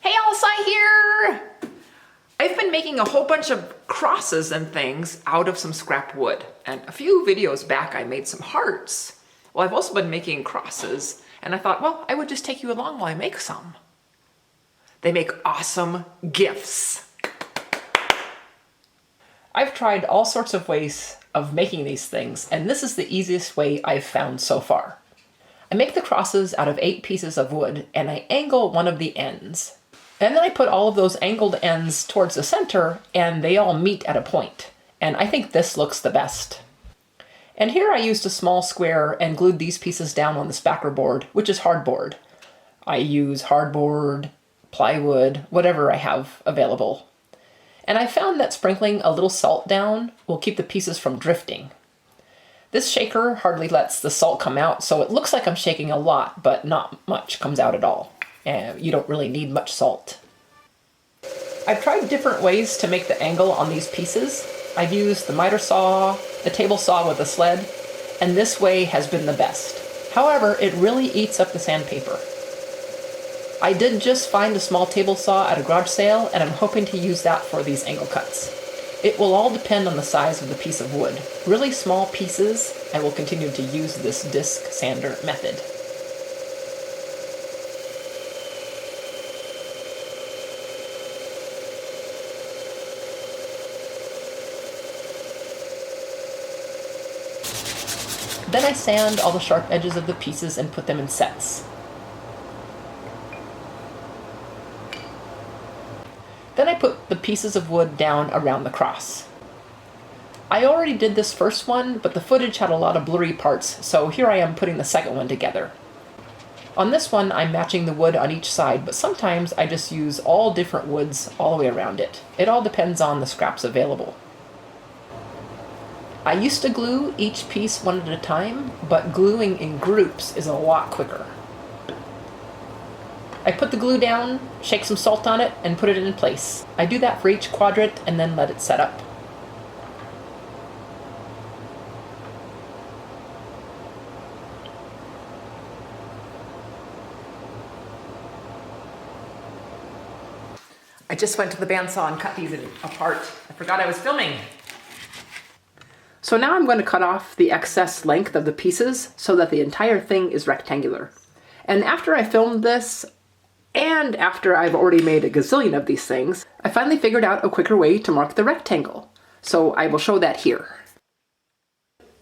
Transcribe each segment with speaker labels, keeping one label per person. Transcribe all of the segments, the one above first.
Speaker 1: Hey Elsa here! I've been making a whole bunch of crosses and things out of some scrap wood. And a few videos back I made some hearts. Well, I've also been making crosses, and I thought, well, I would just take you along while I make some. They make awesome gifts. I've tried all sorts of ways of making these things, and this is the easiest way I've found so far. I make the crosses out of 8 pieces of wood, and I angle one of the ends. And then I put all of those angled ends towards the center, and they all meet at a point. And I think this looks the best. And here I used a small square and glued these pieces down on this backer board, which is hardboard. I use hardboard, plywood, whatever I have available. And I found that sprinkling a little salt down will keep the pieces from drifting. This shaker hardly lets the salt come out, so it looks like I'm shaking a lot, but not much comes out at all. You don't really need much salt. I've tried different ways to make the angle on these pieces. I've used the miter saw, the table saw with the sled, and this way has been the best. However, it really eats up the sandpaper. I did just find a small table saw at a garage sale, and I'm hoping to use that for these angle cuts. It will all depend on the size of the piece of wood. Really small pieces, I will continue to use this disc sander method. Then I sand all the sharp edges of the pieces and put them in sets. Then I put the pieces of wood down around the cross. I already did this first one, but the footage had a lot of blurry parts, so here I am putting the second one together. On this one, I'm matching the wood on each side, but sometimes I just use all different woods all the way around it. It all depends on the scraps available. I used to glue each piece one at a time, but gluing in groups is a lot quicker. I put the glue down, shake some salt on it, and put it in place. I do that for each quadrant and then let it set up. I just went to the bandsaw and cut these apart. I forgot I was filming. So now I'm going to cut off the excess length of the pieces so that the entire thing is rectangular. And after I filmed this, and after I've already made a gazillion of these things, I finally figured out a quicker way to mark the rectangle. So I will show that here.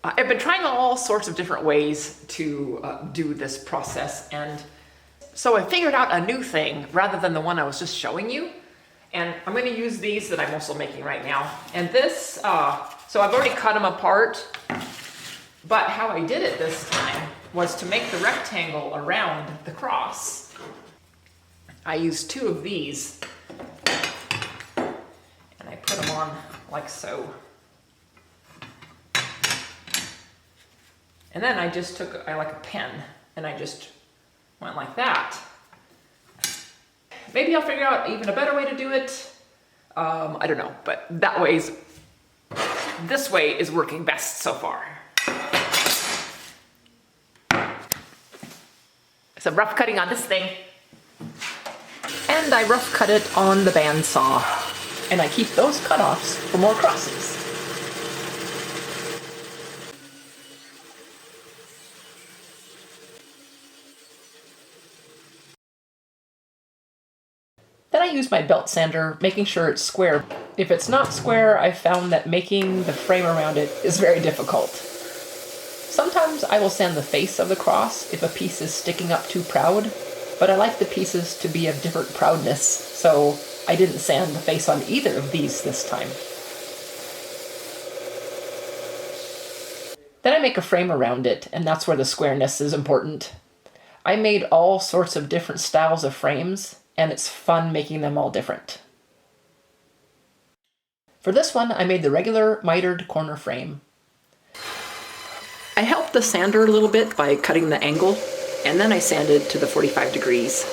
Speaker 1: I've been trying all sorts of different ways to do this process, and so I figured out a new thing rather than the one I was just showing you. And I'm going to use these that I'm also making right now. And this, so I've already cut them apart, but how I did it this time was to make the rectangle around the cross. I used 2 of these, and I put them on like so. And then I just took, I like a pen, and I just went like that. Maybe I'll figure out even a better way to do it. I don't know, but this way is working best so far. Some rough cutting on this thing. And I rough cut it on the bandsaw. And I keep those cutoffs for more crosses. Then I use my belt sander, making sure it's square. If it's not square, I've found that making the frame around it is very difficult. Sometimes I will sand the face of the cross if a piece is sticking up too proud, but I like the pieces to be of different proudness, so I didn't sand the face on either of these this time. Then I make a frame around it, and that's where the squareness is important. I made all sorts of different styles of frames, and it's fun making them all different. For this one, I made the regular mitered corner frame. I helped the sander a little bit by cutting the angle, and then I sanded to the 45 degrees.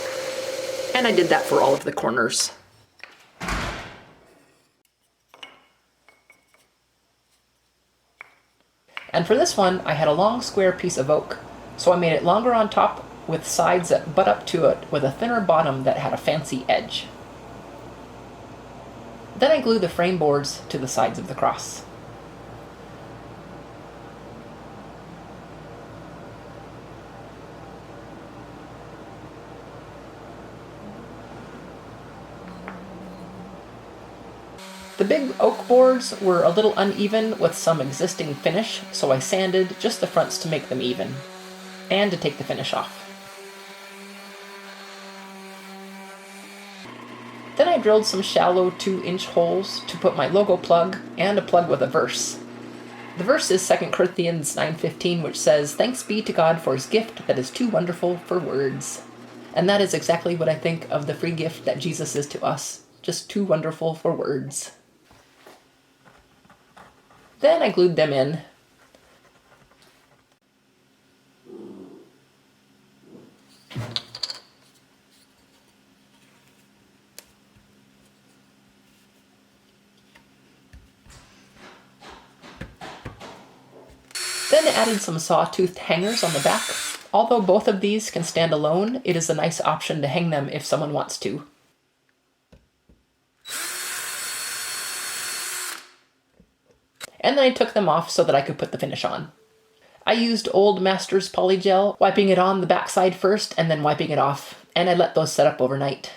Speaker 1: And I did that for all of the corners. And for this one, I had a long square piece of oak, so I made it longer on top with sides that butt up to it with a thinner bottom that had a fancy edge. Then I glued the frame boards to the sides of the cross. The big oak boards were a little uneven with some existing finish, so I sanded just the fronts to make them even, and to take the finish off. Then I drilled some shallow 2-inch holes to put my logo plug and a plug with a verse. The verse is 2 Corinthians 9:15, which says, "Thanks be to God for his gift that is too wonderful for words." And that is exactly what I think of the free gift that Jesus is to us, just too wonderful for words. Then I glued them in. Then I added some sawtoothed hangers on the back. Although both of these can stand alone, it is a nice option to hang them if someone wants to. And then I took them off so that I could put the finish on. I used Old Masters Polygel, wiping it on the backside first and then wiping it off, and I let those set up overnight.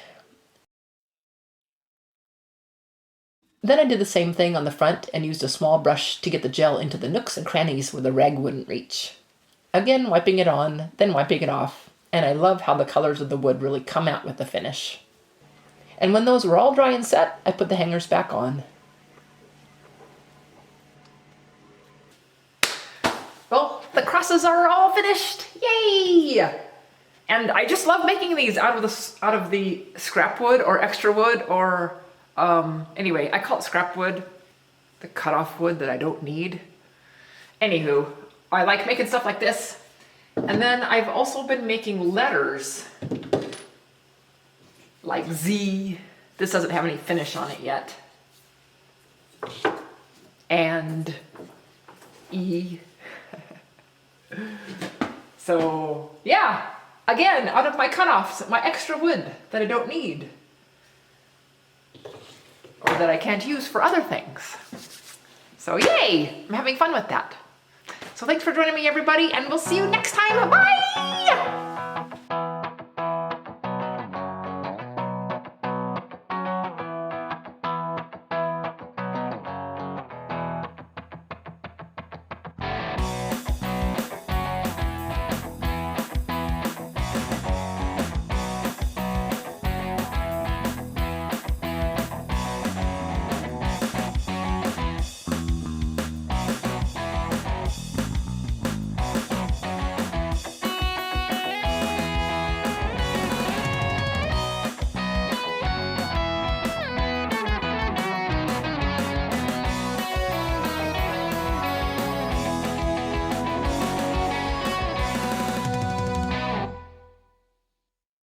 Speaker 1: Then I did the same thing on the front and used a small brush to get the gel into the nooks and crannies where the rag wouldn't reach. Again, wiping it on, then wiping it off, and I love how the colors of the wood really come out with the finish. And when those were all dry and set, I put the hangers back on. Well, the crosses are all finished! Yay! And I just love making these out of the scrap wood or extra wood or anyway, I call it scrap wood, the cut off wood that I don't need. Anywho, I like making stuff like this. And then I've also been making letters like Z. This doesn't have any finish on it yet. And E. So yeah, again, out of my cutoffs, my extra wood that I don't need. Or that I can't use for other things. So yay, I'm having fun with that. So thanks for joining me, everybody, and we'll see you next time. Bye!